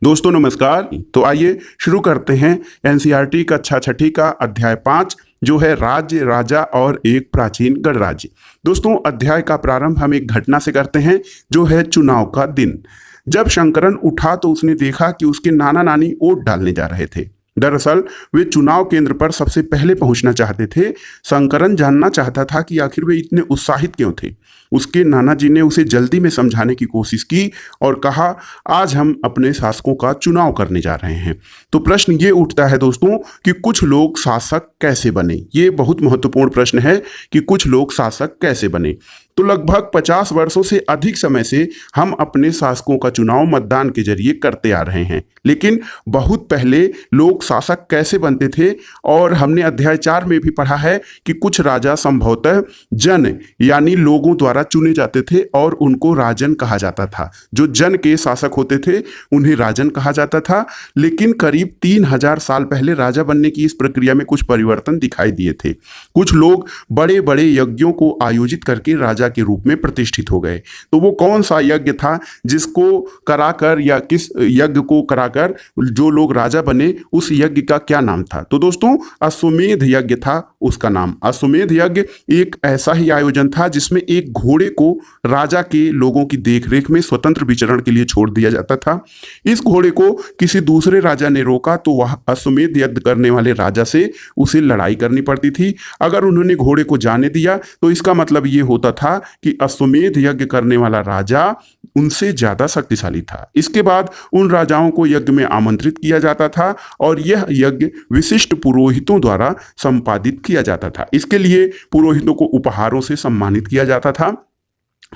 दोस्तों नमस्कार। तो आइए शुरू करते हैं एनसीईआरटी कक्षा छठी का अध्याय 5 जो है राज्य, राजा और एक प्राचीन गणराज्य। दोस्तों अध्याय का प्रारंभ हम एक घटना से करते हैं जो है चुनाव का दिन। जब शंकरन उठा तो उसने देखा कि उसके नाना नानी वोट डालने जा रहे थे। दरअसल वे चुनाव केंद्र पर सबसे पहले पहुंचना चाहते थे। शंकरन जानना चाहता था कि आखिर वे इतने उत्साहित क्यों थे। उसके नाना जी ने उसे जल्दी में समझाने की कोशिश की और कहा, आज हम अपने शासकों का चुनाव करने जा रहे हैं। तो प्रश्न ये उठता है दोस्तों कि कुछ लोग शासक कैसे बने। ये बहुत महत्वपूर्ण प्रश्न है कि कुछ लोग शासक कैसे बने। तो लगभग 50 वर्षों से अधिक समय से हम अपने शासकों का चुनाव मतदान के जरिए करते आ रहे हैं। लेकिन बहुत पहले लोग शासक कैसे बनते थे, और हमने अध्याय 4 में भी पढ़ा है कि कुछ राजा संभवतः जन यानी लोगों द्वारा चुने जाते थे और उनको राजन कहा जाता था। जो जन के शासक होते थे उन्हें राजन कहा जाता था। लेकिन करीब 3000 साल पहले राजा बनने की इस प्रक्रिया में कुछ परिवर्तन दिखाई दिए थे। कुछ लोग बड़े बड़े यज्ञों को आयोजित करके राजा के रूप में प्रतिष्ठित हो गए। तो वो कौन सा यज्ञ था जिसको कराकर या किस यज्ञ को कराकर जो लोग राजा बने, उस यज्ञ का क्या नाम था? तो दोस्तों अश्वमेध यज्ञ था उसका नाम। अश्वमेध यज्ञ एक ऐसा ही आयोजन था जिसमें एक घोड़े को राजा के लोगों की देखरेख में स्वतंत्र विचरण के लिए छोड़ दिया जाता था। इस घोड़े को किसी दूसरे राजा ने रोका तो वह अश्वमेध यज्ञ करने वाले राजा से उसे लड़ाई करनी पड़ती थी। अगर उन्होंने घोड़े को जाने दिया तो इसका मतलब ये होता था कि अश्वमेध यज्ञ करने वाला राजा उनसे ज्यादा शक्तिशाली था। इसके बाद उन राजाओं को यज्ञ में आमंत्रित किया जाता था और यह यज्ञ विशिष्ट पुरोहितों द्वारा संपादित किया जाता था। इसके लिए पुरोहितों को उपहारों से सम्मानित किया जाता था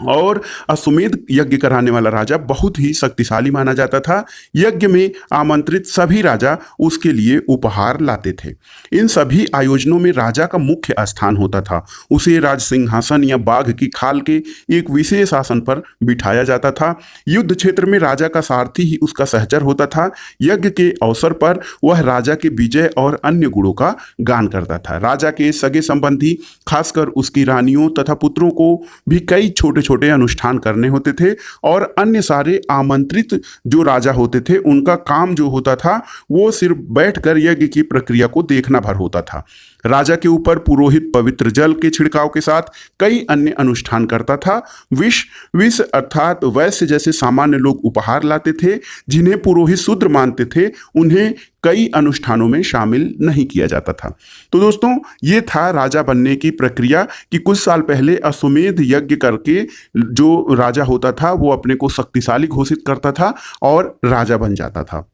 और अश्वमेध यज्ञ कराने वाला राजा बहुत ही शक्तिशाली माना जाता था। यज्ञ में आमंत्रित सभी राजा उसके लिए उपहार लाते थे। इन सभी आयोजनों में राजा का मुख्य स्थान होता था। उसे राज सिंहासन या बाघ की खाल के एक विशेष आसन पर बिठाया जाता था। युद्ध क्षेत्र में राजा का सारथी ही उसका सहचर होता था। यज्ञ के अवसर पर वह राजा के विजय और अन्य गुणों का गान करता था। राजा के सगे संबंधी, खासकर उसकी रानियों तथा पुत्रों को भी कई छोटे छोटे अनुष्ठान करने होते थे और अन्य सारे आमंत्रित जो राजा होते थे उनका काम जो होता था वो सिर्फ बैठकर यज्ञ की प्रक्रिया को देखना भर होता था। राजा के ऊपर पुरोहित पवित्र जल के छिड़काव के साथ कई अन्य अनुष्ठान करता था। विष अर्थात वैश्य जैसे सामान्य लोग उपहार लाते थे। जिन्हें पुरोहित शूद्र मानते थे उन्हें कई अनुष्ठानों में शामिल नहीं किया जाता था। तो दोस्तों ये था राजा बनने की प्रक्रिया कि कुछ साल पहले अश्वमेध यज्ञ करके जो राजा होता था वो अपने को शक्तिशाली घोषित करता था और राजा बन जाता था।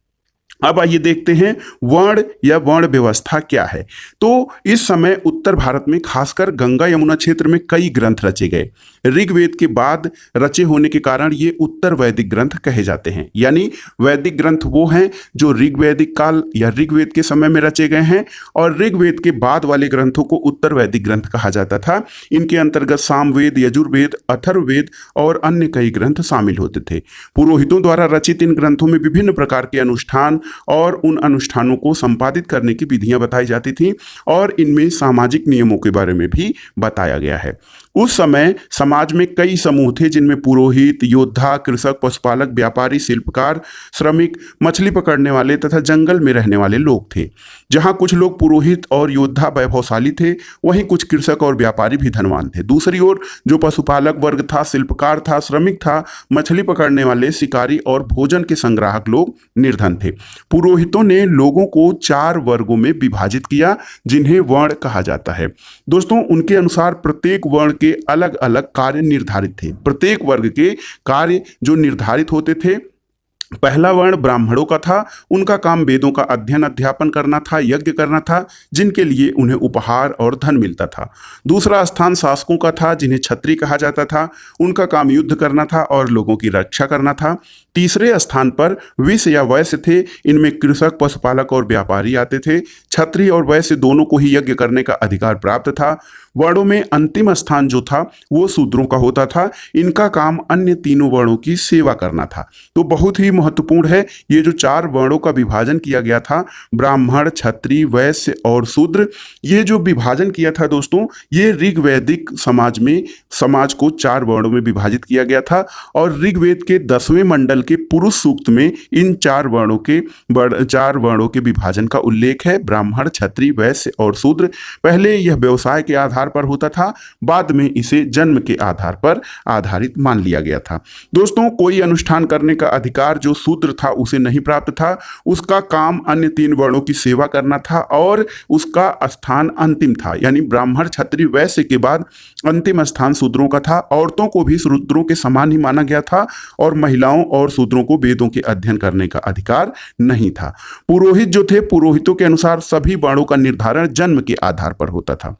अब आइए देखते हैं वर्ण या वर्ण व्यवस्था क्या है। तो इस समय उत्तर भारत में खासकर गंगा यमुना क्षेत्र में कई ग्रंथ रचे गए। ऋग्वेद के बाद रचे होने के कारण ये उत्तर वैदिक ग्रंथ कहे जाते हैं। यानी वैदिक ग्रंथ वो हैं जो ऋग्वैदिक काल या ऋग्वेद के समय में रचे गए हैं और ऋग्वेद के बाद वाले ग्रंथों को उत्तर वैदिक ग्रंथ कहा जाता था। इनके अंतर्गत सामवेद, यजुर्वेद, अथर्ववेद और अन्य कई ग्रंथ शामिल होते थे। पुरोहितों द्वारा रचित इन ग्रंथों में विभिन्न प्रकार के अनुष्ठान और उन अनुष्ठानों को संपादित करने की विधियां बताई जाती थी और इनमें सामाजिक नियमों के बारे में भी बताया गया है। उस समय समाज में कई समूह थे जिनमें पुरोहित, योद्धा, कृषक, पशुपालक, व्यापारी, शिल्पकार, श्रमिक, मछली पकड़ने वाले तथा जंगल में रहने वाले लोग थे। जहां कुछ लोग पुरोहित और योद्धा वैभवशाली थे, वहीं कुछ कृषक और व्यापारी भी धनवान थे। दूसरी ओर जो पशुपालक वर्ग था, शिल्पकार था, श्रमिक था, मछली पकड़ने वाले, शिकारी और भोजन के संग्राहक लोग निर्धन थे। पुरोहितों ने लोगों को 4 वर्गों में विभाजित किया जिन्हें वर्ण कहा जाता है। दोस्तों उनके अनुसार प्रत्येक वर्ण के अलग अलग कार्य निर्धारित थे। प्रत्येक वर्ग के कार्य जो निर्धारित होते थे। पहला वर्ण ब्राह्मणों का था। उनका काम वेदों का अध्ययन अध्यापन करना था, यज्ञ करना था, जिनके लिए उन्हें उपहार और धन मिलता था। दूसरा स्थान शासकों का था जिन्हें क्षत्रिय कहा जाता था। उनका काम युद्ध करना था और लोगों की रक्षा करना था। तीसरे स्थान पर विष या वैश्य थे। इनमें कृषक, पशुपालक और व्यापारी आते थे। क्षत्रिय और वैश्य दोनों को ही यज्ञ करने का अधिकार प्राप्त था। वर्णों में अंतिम स्थान जो था वो शूद्रों का होता था। इनका काम अन्य तीनों वर्णों की सेवा करना था। तो बहुत ही महत्वपूर्ण है ये जो 4 वर्णों का विभाजन किया गया था, ब्राह्मण, क्षत्रिय, वैश्य और शूद्र, ये जो विभाजन किया था दोस्तों, ये ऋग्वैदिक समाज में समाज को 4 वर्णों में विभाजित किया गया था। और ऋग्वेद के 10वें मंडल के पुरुष सूक्त में इन चार वर्णों के विभाजन का उल्लेख है। ब्राह्मण, क्षत्रिय, वैश्य और शूद्र। पहले यह व्यवसाय के आधार पर होता था, बाद में इसे जन्म के आधार पर आधारित मान लिया गया था। दोस्तों, कोई अनुष्ठान करने का अधिकार जो शूद्र था उसे नहीं प्राप्त था। उसका काम अन्य 3 वर्णों की सेवा करना था और उसका स्थान अंतिम था, यानी ब्राह्मण, क्षत्रिय, वैश्य के बाद अंतिम स्थान शूद्रों का था। औरतों को भी शूद्रों के समान ही माना गया था और महिलाओं और शूद्रों को वेदों के अध्ययन करने का अधिकार नहीं था। पुरोहित जो थे, पुरोहितों के अनुसार सभी वर्णों का निर्धारण जन्म के आधार पर होता था।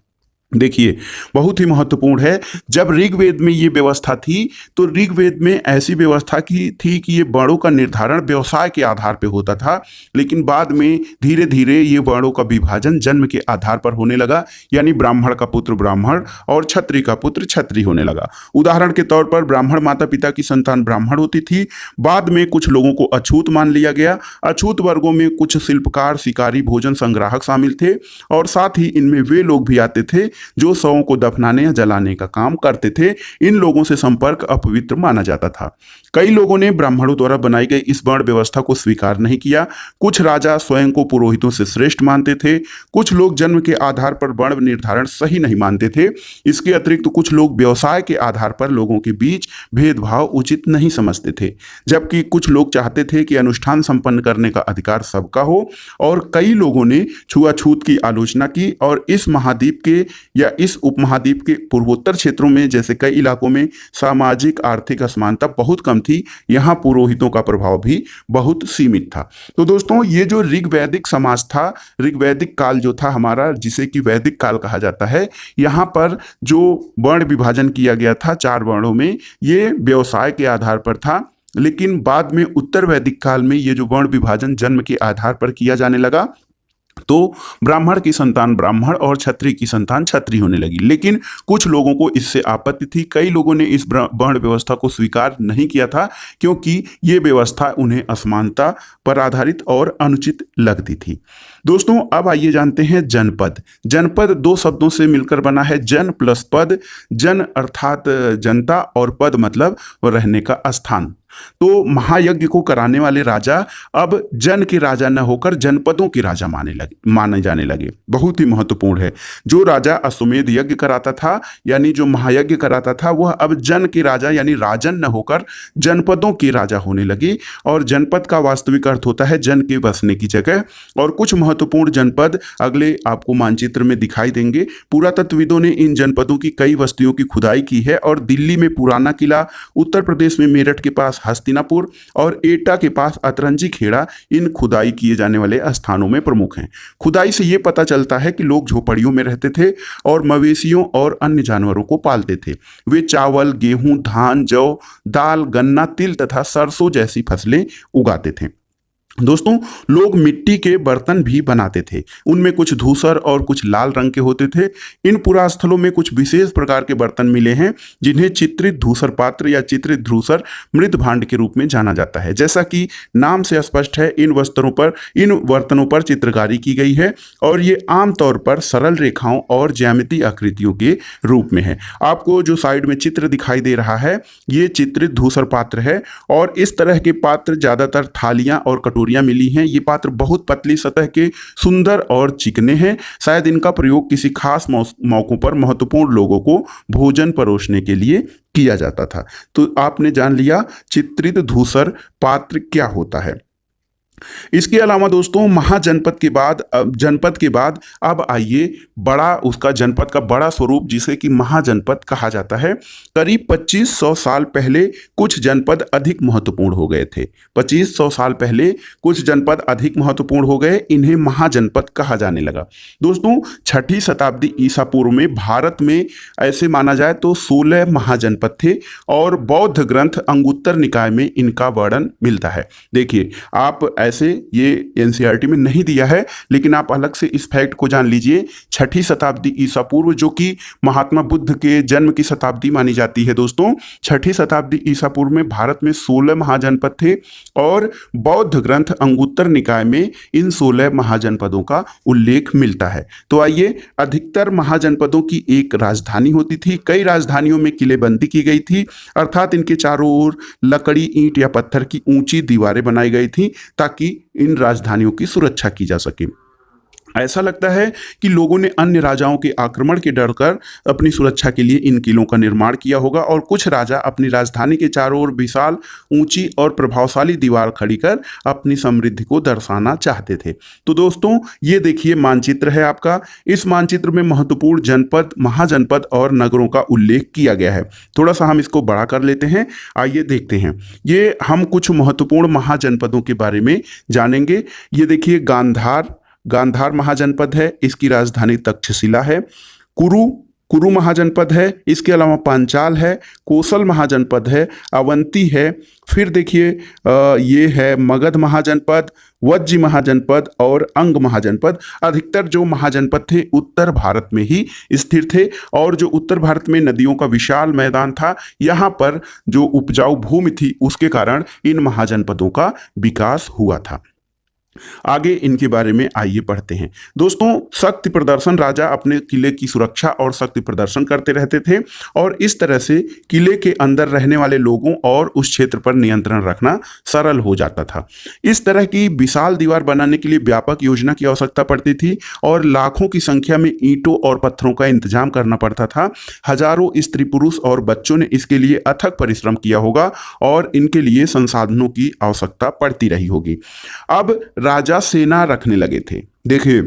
देखिए, बहुत ही महत्वपूर्ण है। जब ऋग्वेद में ये व्यवस्था थी तो ऋग्वेद में ऐसी व्यवस्था की थी कि ये वर्णों का निर्धारण व्यवसाय के आधार पर होता था, लेकिन बाद में धीरे धीरे ये वर्णों का विभाजन जन्म के आधार पर होने लगा, यानी ब्राह्मण का पुत्र ब्राह्मण और क्षत्रिय का पुत्र क्षत्रिय होने लगा। उदाहरण के तौर पर ब्राह्मण माता पिता की संतान ब्राह्मण होती थी। बाद में कुछ लोगों को अछूत मान लिया गया। अछूत वर्गों में कुछ शिल्पकार, शिकारी, भोजन संग्राहक शामिल थे और साथ ही इनमें वे लोग भी आते थे जो शवों को दफनाने या जलाने का काम करते थे। इन लोगों से संपर्क अपवित्र माना जाता था। कई लोगों ने ब्राह्मणों द्वारा बनाई गई इस वर्ण व्यवस्था को स्वीकार नहीं किया। कुछ राजा स्वयं को पुरोहितों से श्रेष्ठ मानते थे। कुछ लोग जन्म के आधार पर वर्ण निर्धारण सही नहीं मानते थे। इसके अतिरिक्त कुछ लोग व्यवसाय के आधार पर लोगों के बीच भेदभाव उचित नहीं समझते थे, जबकि कुछ लोग चाहते थे कि अनुष्ठान संपन्न करने का अधिकार सबका हो। और कई लोगों ने छुआछूत की आलोचना की और इस महाद्वीप के या इस उपमहाद्वीप के पूर्वोत्तर क्षेत्रों में जैसे कई इलाकों में सामाजिक आर्थिक असमानता बहुत कम थी। यहाँ पुरोहितों का प्रभाव भी बहुत सीमित था। तो दोस्तों, ये जो ऋग्वैदिक समाज था, ऋग्वैदिक काल जो था हमारा, जिसे कि वैदिक काल कहा जाता है, यहाँ पर जो वर्ण विभाजन किया गया था 4 वर्णों में, ये व्यवसाय के आधार पर था। लेकिन बाद में उत्तर वैदिक काल में ये जो वर्ण विभाजन जन्म के आधार पर किया जाने लगा, तो ब्राह्मण की संतान ब्राह्मण और क्षत्रिय की संतान क्षत्रिय होने लगी। लेकिन कुछ लोगों को इससे आपत्ति थी। कई लोगों ने इस वर्ण व्यवस्था को स्वीकार नहीं किया था, क्योंकि ये व्यवस्था उन्हें असमानता पर आधारित और अनुचित लगती थी। दोस्तों, अब आइए जानते हैं जनपद। जनपद 2 शब्दों से मिलकर बना है, जन प्लस पद। जन अर्थात जनता और पद मतलब रहने का स्थान। तो महायज्ञ को कराने वाले राजा अब जन के राजा न होकर जनपदों के राजा माने जाने लगे। बहुत ही महत्वपूर्ण है। जो राजा अश्वमेध यज्ञ कराता था, यानी जो महायज्ञ कराता था, वह अब जन के राजा यानी राजन न होकर जनपदों के राजा होने लगे। और जनपद का वास्तविक अर्थ होता है जन के बसने की जगह। और कुछ महत्वपूर्ण जनपद अगले आपको मानचित्र में दिखाई देंगे। पुरातत्वविदों ने इन जनपदों की कई बस्तियों की खुदाई की है और दिल्ली में पुराना किला, उत्तर प्रदेश में मेरठ के पास हस्तिनापुर और एटा के पास अतरंजी खेड़ा इन खुदाई किए जाने वाले स्थानों में प्रमुख हैं। खुदाई से ये पता चलता है कि लोग झोपड़ियों में रहते थे और मवेशियों और अन्य जानवरों को पालते थे। वे चावल, गेहूं, धान, जौ, दाल, गन्ना, तिल तथा सरसों जैसी फसलें उगाते थे। दोस्तों, लोग मिट्टी के बर्तन भी बनाते थे। उनमें कुछ धूसर और कुछ लाल रंग के होते थे। इन पुरास्थलों में कुछ विशेष प्रकार के बर्तन मिले हैं जिन्हें चित्रित धूसर पात्र या चित्रित धूसर मृत भांड के रूप में जाना जाता है। जैसा कि नाम से स्पष्ट है, इन बर्तनों पर चित्रकारी की गई है और ये आमतौर पर सरल रेखाओं और ज्यामितीय आकृतियों के रूप में है। आपको जो साइड में चित्र दिखाई दे रहा है, ये चित्रित धूसर पात्र है और इस तरह के पात्र ज्यादातर थालियां और कटोरियां मिली हैं। ये पात्र बहुत पतली सतह के, सुंदर और चिकने हैं। शायद इनका प्रयोग किसी खास मौकों पर महत्वपूर्ण लोगों को भोजन परोसने के लिए किया जाता था। तो आपने जान लिया चित्रित धूसर पात्र क्या होता है। इसके अलावा दोस्तों, जनपद के बाद अब आइए उसका जनपद का बड़ा स्वरूप, जिसे कि महाजनपद कहा जाता है। करीब 2500 साल पहले कुछ जनपद अधिक महत्वपूर्ण हो गए थे। 2500 साल पहले कुछ जनपद अधिक महत्वपूर्ण हो गए, इन्हें महाजनपद कहा जाने लगा। दोस्तों, 6ठी शताब्दी ईसा पूर्व में भारत में ऐसे माना जाए तो 16 महाजनपद थे और बौद्ध ग्रंथ अंगुत्तर निकाय में इनका वर्णन मिलता है। देखिए, आप ऐसे ये एनसीईआरटी में नहीं दिया है, लेकिन आप अलग से इस फैक्ट को जान लीजिए। 6ठी शताब्दी ईसा पूर्व, जो कि महात्मा बुद्ध के जन्म की शताब्दी मानी जाती है दोस्तों, 6ठी शताब्दी ईसा पूर्व में भारत में 16 महाजनपद थे और बौद्ध ग्रंथ अंगुत्तर निकाय में इन 16 महाजनपदों का उल्लेख मिलता है। तो आइए, अधिकतर महाजनपदों की एक राजधानी होती थी, कई राजधानियों में किलेबंदी की गई थी, अर्थात इनके चारों ओर लकड़ी, ईंट या पत्थर की ऊंची दीवारें बनाई गई थी ताकि इन राजधानियों की सुरक्षा की जा सके। ऐसा लगता है कि लोगों ने अन्य राजाओं के आक्रमण के डर कर अपनी सुरक्षा के लिए इन किलों का निर्माण किया होगा और कुछ राजा अपनी राजधानी के चारों ओर विशाल, ऊंची और प्रभावशाली दीवार खड़ी कर अपनी समृद्धि को दर्शाना चाहते थे। तो दोस्तों, ये देखिए मानचित्र है आपका। इस मानचित्र में महत्वपूर्ण जनपद, महाजनपद और नगरों का उल्लेख किया गया है। थोड़ा सा हम इसको बड़ा कर लेते हैं, आइए देखते हैं। ये हम कुछ महत्वपूर्ण महाजनपदों के बारे में जानेंगे। ये देखिए, गांधार महाजनपद है, इसकी राजधानी तक्षशिला है। कुरु महाजनपद है, इसके अलावा पांचाल है। कोसल महाजनपद है, अवंती है। फिर देखिए ये है मगध महाजनपद, वज्जी महाजनपद और अंग महाजनपद। अधिकतर जो महाजनपद थे उत्तर भारत में ही स्थिर थे और जो उत्तर भारत में नदियों का विशाल मैदान था, यहाँ पर जो उपजाऊ भूमि थी उसके कारण इन महाजनपदों का विकास हुआ था। आगे इनके बारे में आइए पढ़ते हैं। दोस्तों, शक्ति प्रदर्शन, राजा अपने किले की सुरक्षा और शक्ति प्रदर्शन करते रहते थे और इस तरह से किले के अंदर रहने वाले लोगों और उस क्षेत्र पर नियंत्रण रखना सरल हो जाता था। इस तरह की विशाल दीवार बनाने के लिए व्यापक योजना की आवश्यकता पड़ती थी और लाखों की संख्या में ईंटों और पत्थरों का इंतजाम करना पड़ता था। हजारों स्त्री, पुरुष और बच्चों ने इसके लिए अथक परिश्रम किया होगा और इनके लिए संसाधनों की आवश्यकता पड़ती रही होगी। अब राजा सेना रखने लगे थे। देखिए,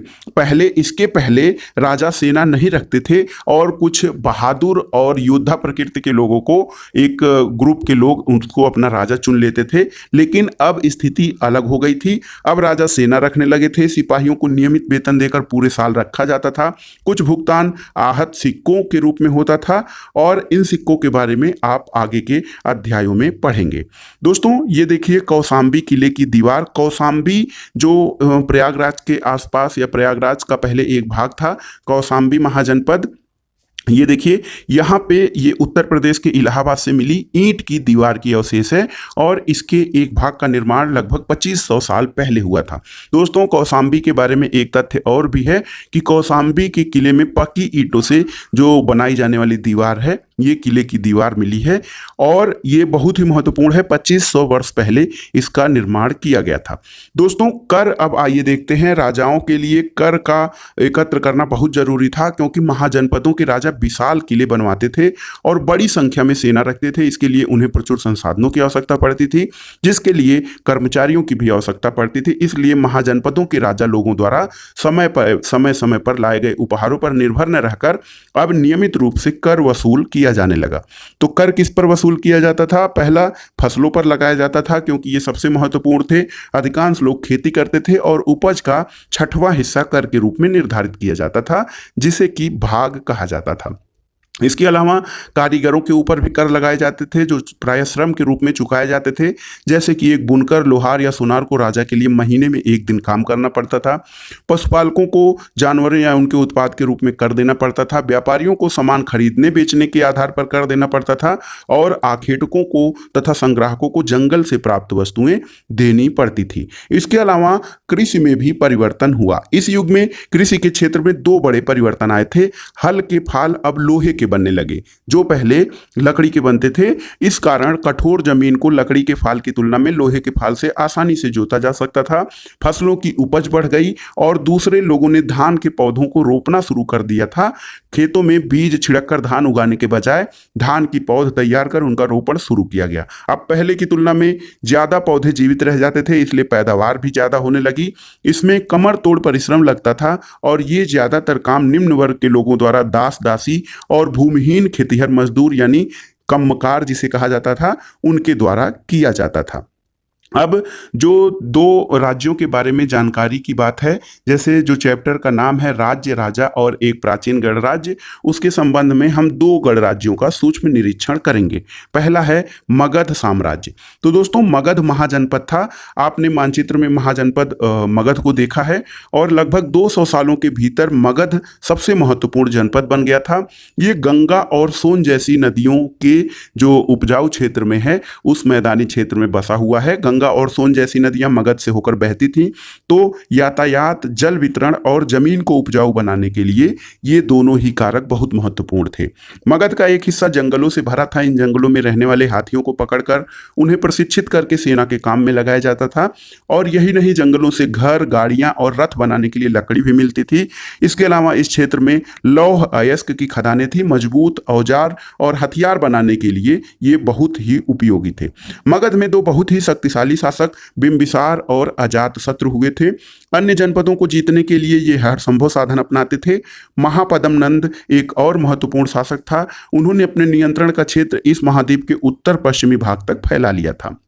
इसके पहले राजा सेना नहीं रखते थे और कुछ बहादुर और योद्धा प्रकृति के लोगों को, एक ग्रुप के लोग उनको अपना राजा चुन लेते थे। लेकिन अब स्थिति अलग हो गई थी। अब राजा सेना रखने लगे थे। सिपाहियों को नियमित वेतन देकर पूरे साल रखा जाता था। कुछ भुगतान आहत सिक्कों के रूप में होता था और इन सिक्कों के बारे में आप आगे के अध्यायों में पढ़ेंगे। दोस्तों, ये देखिए कौशाम्बी किले की दीवार। कौशाम्बी जो प्रयागराज के आसपास या प्रयागराज का पहले एक भाग था, कौशाम्बी महाजनपद। ये देखिए, यहाँ पे ये उत्तर प्रदेश के इलाहाबाद से मिली ईंट की दीवार की अवशेष है और इसके एक भाग का निर्माण लगभग 2500 साल पहले हुआ था। दोस्तों, कौशाम्बी के बारे में एक तथ्य और भी है कि कौशाम्बी के किले में पक्की ईंटों से जो बनाई जाने वाली दीवार है, ये किले की दीवार मिली है और ये बहुत ही महत्वपूर्ण है। 2500 वर्ष पहले इसका निर्माण किया गया था। दोस्तों, कर, अब आइए देखते हैं। राजाओं के लिए कर का एकत्र करना बहुत जरूरी था क्योंकि महाजनपदों के राजा विशाल किले बनवाते थे और बड़ी संख्या में सेना रखते थे। इसके लिए उन्हें प्रचुर संसाधनों की आवश्यकता पड़ती थी, जिसके लिए कर्मचारियों की भी आवश्यकता पड़ती थी। इसलिए महाजनपदों के राजा लोगों द्वारा समय समय पर लाए गए उपहारों पर निर्भर न रहकर अब नियमित रूप से कर वसूल किया जाने लगा। तो कर किस पर वसूल किया जाता था? पहला, फसलों पर लगाया जाता था क्योंकि ये सबसे महत्वपूर्ण थे। अधिकांश लोग खेती करते थे और उपज का 6वां हिस्सा कर के रूप में निर्धारित किया जाता था, जिसे कि भाग कहा जाता था। इसके अलावा कारीगरों के ऊपर भी कर लगाए जाते थे जो प्राय श्रम के रूप में चुकाए जाते थे। जैसे कि एक बुनकर, लोहार या सुनार को राजा के लिए महीने में 1 दिन काम करना पड़ता था। पशुपालकों को जानवरों या उनके उत्पाद के रूप में कर देना पड़ता था। व्यापारियों को सामान खरीदने बेचने के आधार पर कर देना पड़ता था और आखेटकों को तथा संग्राहकों को जंगल से प्राप्त वस्तुएं देनी पड़ती थी। इसके अलावा कृषि में भी परिवर्तन हुआ। इस युग में कृषि के क्षेत्र में 2 बड़े परिवर्तन आए थे। हल के फाल अब लोहे के बनने लगे, जो पहले लकड़ी के बनते थे। इस कारण कठोर जमीन को लकड़ी के फाल की तुलना में लोहे के फाल से आसानी से जोता जा सकता था। फसलों की उपज बढ़ गई और दूसरे लोगों ने धान के पौधों को रोपना शुरू कर दिया था। खेतों में बीज छिड़ककर धान उगाने के बजाय धान की पौध तैयार कर उनका रोपण शुरू किया गया। अब पहले की तुलना में ज्यादा पौधे जीवित रह जाते थे, इसलिए पैदावार भी ज्यादा होने लगी। इसमें कमर तोड़ परिश्रम लगता था और ये ज्यादातर काम निम्न वर्ग के लोगों द्वारा दास दासी और भूमिहीन खेतिहर मजदूर यानी कम्मकार जिसे कहा जाता था, उनके द्वारा किया जाता था। अब जो दो राज्यों के बारे में जानकारी की बात है, जैसे जो चैप्टर का नाम है राज्य राजा और एक प्राचीन गणराज्य, उसके संबंध में हम दो गणराज्यों का सूक्ष्म निरीक्षण करेंगे। पहला है मगध साम्राज्य। तो दोस्तों मगध महाजनपद था। आपने मानचित्र में महाजनपद मगध को देखा है और लगभग 200 सालों के भीतर मगध सबसे महत्वपूर्ण जनपद बन गया था। ये गंगा और सोन जैसी नदियों के जो उपजाऊ क्षेत्र में है उस मैदानी क्षेत्र में बसा हुआ है। गंगा और सोन जैसी नदियां मगध से होकर बहती थीं, तो यातायात, जल वितरण और जमीन को उपजाऊ बनाने के लिए ये दोनों ही कारक बहुत महत्वपूर्ण थे। मगध का एक हिस्सा जंगलों से भरा था। इन जंगलों में रहने वाले हाथियों को पकड़कर उन्हें प्रशिक्षित करके सेना के काम में लगाया जाता था। और यही नहीं, जंगलों से घर, गाड़ियां और रथ बनाने के लिए लकड़ी भी मिलती थी। इसके अलावा इस क्षेत्र में लौह अयस्क की खदानें थी। मजबूत औजार और हथियार बनाने के लिए ये बहुत ही उपयोगी थे। मगध में दो बहुत ही शक्तिशाली शासक बिंबिसार और अजातशत्रु हुए थे। अन्य जनपदों को जीतने के लिए ये हर संभव साधन अपनाते थे। महापद्म नंद एक और महत्वपूर्ण शासक था। उन्होंने अपने नियंत्रण का क्षेत्र इस महाद्वीप के उत्तर पश्चिमी भाग तक फैला लिया था।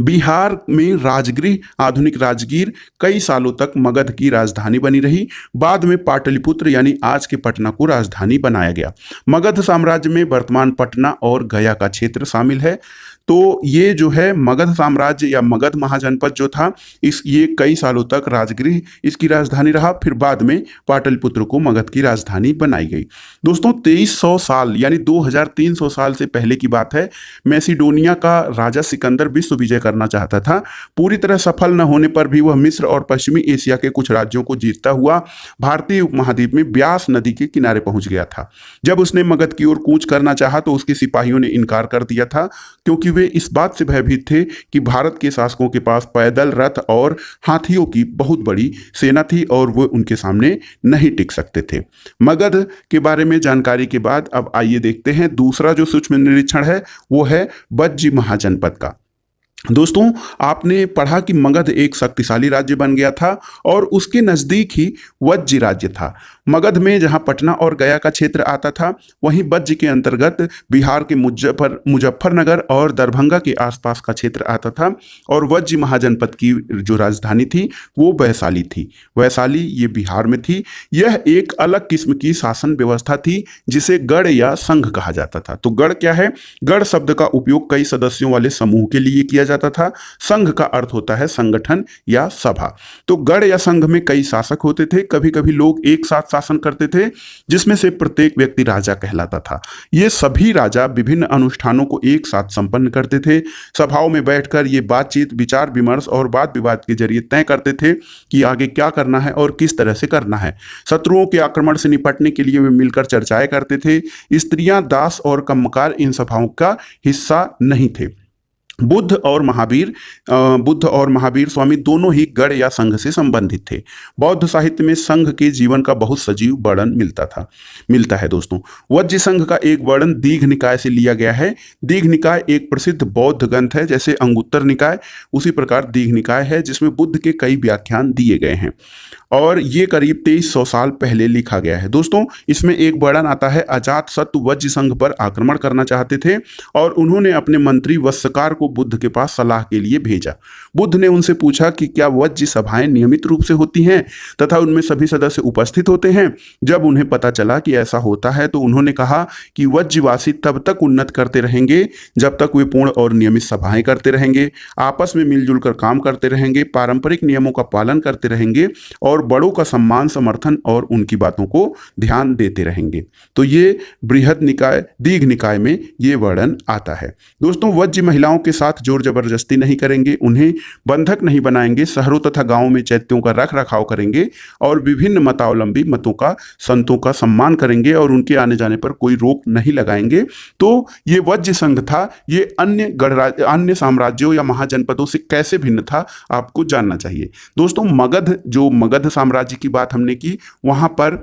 बिहार में राजगृह, आधुनिक राजगीर, कई सालों तक मगध की राजधानी बनी रही। बाद में पाटलिपुत्र यानी आज के पटना को राजधानी बनाया गया। मगध साम्राज्य में वर्तमान पटना और गया का क्षेत्र शामिल है। तो ये जो है मगध साम्राज्य या मगध महाजनपद जो था, ये कई सालों तक राजगृह इसकी राजधानी रहा। फिर बाद में पाटलिपुत्र को मगध की राजधानी बनाई गई। दोस्तों 2300 साल यानी 2300 साल से पहले की बात है। मैसिडोनिया का राजा सिकंदर विश्व विजय करना चाहता था। पूरी तरह सफल न होने पर भी वह मिस्र और पश्चिमी एशिया के कुछ राज्यों को जीतता हुआ भारतीय उपमहाद्वीप में ब्यास नदी के किनारे पहुंच गया था। जब उसने मगध की ओर कूच करना चाहा तो उसके सिपाहियों ने इनकार कर दिया था, क्योंकि वे इस बात से भयभीत थे कि भारत के शासकों के पास पैदल, रथ और हाथियों की बहुत बड़ी सेना थी और वो उनके सामने नहीं टिक सकते थे। मगध के बारे में जानकारी के बाद अब आइए देखते हैं दूसरा जो सूक्ष्म निरीक्षण है, वो है वज्जी महाजनपद का। दोस्तों आपने पढ़ा कि मगध एक शक्तिशाली राज्य बन गया था और उसके नज़दीक ही वज्जी राज्य था। मगध में जहां पटना और गया का क्षेत्र आता था, वहीं वज्जी के अंतर्गत बिहार के मुजफ्फरनगर और दरभंगा के आसपास का क्षेत्र आता था। और वज्जी महाजनपद की जो राजधानी थी वो वैशाली थी। वैशाली ये बिहार में थी। यह एक अलग किस्म की शासन व्यवस्था थी जिसे गढ़ या संघ कहा जाता था। तो गढ़ क्या है? गढ़ शब्द का उपयोग कई सदस्यों वाले समूह के लिए किया जाता था। संघ का अर्थ होता है संगठन या सभा। तो गढ़ या संघ में कई शासक होते थे। कभी कभी लोग एक साथ शासन करते थे, जिसमें से प्रत्येक व्यक्ति राजा कहलाता था। ये सभी राजा विभिन्न अनुष्ठानों को एक साथ संपन्न करते थे। सभाओं में बैठकर ये बातचीत, विचार विमर्श और वाद विवाद के जरिए तय करते थे कि आगे क्या करना है और किस तरह से करना है। शत्रुओं के आक्रमण से निपटने के लिए वे मिलकर चर्चाएं करते थे। स्त्रियां, दास और कम्मकार इन सभाओं का हिस्सा नहीं थे। बुद्ध और महावीर स्वामी दोनों ही गढ़ या संघ से संबंधित थे। बौद्ध साहित्य में संघ के जीवन का बहुत सजीव वर्णन मिलता है। दोस्तों वज्जी संघ का एक वर्णन दीघ निकाय से लिया गया है। दीघ निकाय एक प्रसिद्ध बौद्ध ग्रंथ है। जैसे अंगुत्तर निकाय, उसी प्रकार दीघ निकाय है, जिसमें बुद्ध के कई व्याख्यान दिए गए हैं और ये करीब 2300 साल पहले लिखा गया है। दोस्तों इसमें एक वर्णन आता है, अजातशत्रु वज्जी संघ पर आक्रमण करना चाहते थे और उन्होंने अपने मंत्री वत्सकार को बुद्ध के पास सलाह के लिए भेजा। बुद्ध ने उनसे पूछा कि क्या वज्जी सभाएं नियमित रूप से होती हैं तथा उनमें सभी सदस्य उपस्थित होते हैं। जब उन्हें पता चला कि ऐसा होता है तो उन्होंने कहा कि वज्जीवासी तब तक उन्नत करते रहेंगे जब तक वे पूर्ण और नियमित सभाएं करते रहेंगे, आपस में मिलजुल कर काम करते रहेंगे, पारंपरिक नियमों का पालन करते रहेंगे और बड़ों का सम्मान, समर्थन और उनकी बातों को ध्यान देते रहेंगे। तो ये बृहद निकाय, दीघ निकाय में ये वर्णन आता है। दोस्तों वज्जी महिलाओं के साथ जोर जबरदस्ती नहीं करेंगे, उन्हें बंधक नहीं बनाएंगे, शहरों तथा गांवों में चैत्यों का रख रखाव करेंगे और विभिन्न मतावलंबी मतों का, संतों का सम्मान करेंगे और उनके आने जाने पर कोई रोक नहीं लगाएंगे। तो ये वज्जी संघ था। ये अन्य साम्राज्यों या महाजनपदों से कैसे भिन्न था, आपको जानना चाहिए। दोस्तों मगध साम्राज्य की बात हमने की, वहां पर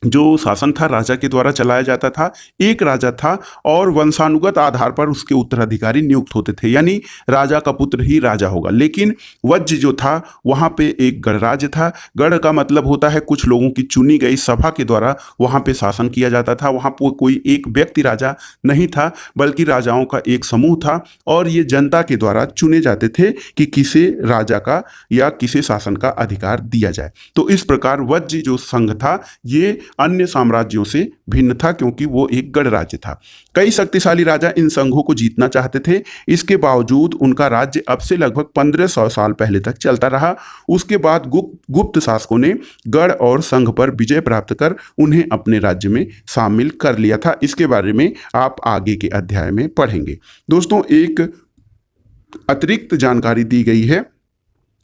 जो शासन था राजा के द्वारा चलाया जाता था। एक राजा था और वंशानुगत आधार पर उसके उत्तराधिकारी नियुक्त होते थे, यानी राजा का पुत्र ही राजा होगा। लेकिन वज्र जो था वहाँ पे एक गणराज्य था। गण का मतलब होता है कुछ लोगों की चुनी गई सभा के द्वारा वहाँ पे शासन किया जाता था। वहाँ पर कोई एक व्यक्ति राजा नहीं था, बल्कि राजाओं का एक समूह था और ये जनता के द्वारा चुने जाते थे कि किसे राजा का या किसे शासन का अधिकार दिया जाए। तो इस प्रकार वज्र जो संघ था ये अन्य साम्राज्यों से भिन्न था, क्योंकि वो एक गणराज्य था। कई शक्तिशाली राजा इन संघों को जीतना चाहते थे। इसके बावजूद उनका राज्य अब से लगभग 1500 साल पहले तक चलता रहा। उसके बाद गुप्त शासकों ने गढ़ और संघ पर विजय प्राप्त कर उन्हें अपने राज्य में शामिल कर लिया था। इसके बारे में आप आगे के अध्याय में पढ़ेंगे। दोस्तों, एक अतिरिक्त जानकारी दी गई है।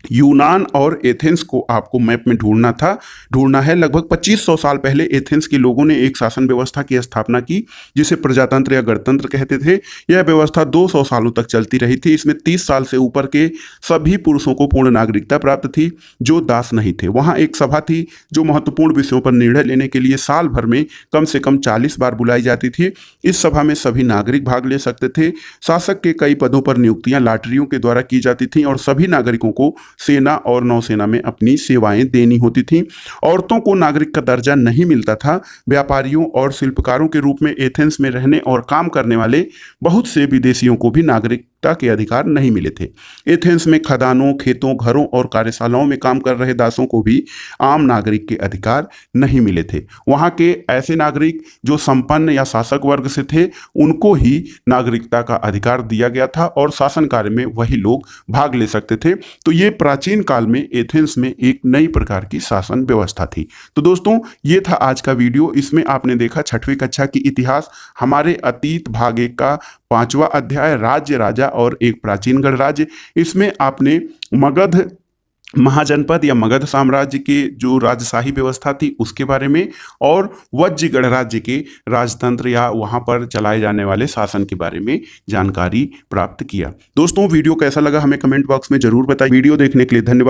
यूनान और एथेंस को आपको मैप में ढूंढना है। लगभग 2500 साल पहले एथेंस के लोगों ने एक शासन व्यवस्था की स्थापना की, जिसे प्रजातंत्र या गणतंत्र कहते थे। यह व्यवस्था 200 सालों तक चलती रही थी। इसमें 30 साल से ऊपर के सभी पुरुषों को पूर्ण नागरिकता प्राप्त थी जो दास नहीं थे। वहाँ एक सभा थी जो महत्वपूर्ण विषयों पर निर्णय लेने के लिए साल भर में कम से कम 40 बार बुलाई जाती थी। इस सभा में सभी नागरिक भाग ले सकते थे। शासक के कई पदों पर नियुक्तियां लॉटरियों के द्वारा की जाती थी और सभी नागरिकों को सेना और नौसेना में अपनी सेवाएं देनी होती थीं। औरतों को नागरिक का दर्जा नहीं मिलता था। व्यापारियों और शिल्पकारों के रूप में एथेंस में रहने और काम करने वाले बहुत से विदेशियों को भी नागरिकता के अधिकार नहीं मिले थे। एथेंस में खदानों, खेतों, घरों और कार्यशालाओं में काम कर रहे दासों को भी आम नागरिक के अधिकार नहीं मिले थे। वहाँ के ऐसे नागरिक जो संपन्न या शासक वर्ग से थे उनको ही नागरिकता का अधिकार दिया गया था और शासन कार्य में वही लोग भाग ले सकते थे। तो ये प्राचीन काल में एथेंस में एक नई प्रकार की शासन व्यवस्था थी। तो दोस्तों, ये था आज का वीडियो। इसमें आपने देखा 6वीं कक्षा की इतिहास हमारे अतीत भाग 1 का 5वां अध्याय, राज्य, राजा और एक प्राचीन गणराज्य। इसमें आपने मगध महाजनपद या मगध साम्राज्य के जो राजशाही व्यवस्था थी उसके बारे में और वज्र गणराज्य के राजतंत्र या वहाँ पर चलाए जाने वाले शासन के बारे में जानकारी प्राप्त किया। दोस्तों, वीडियो कैसा लगा हमें कमेंट बॉक्स में जरूर बताइए। वीडियो देखने के लिए धन्यवाद।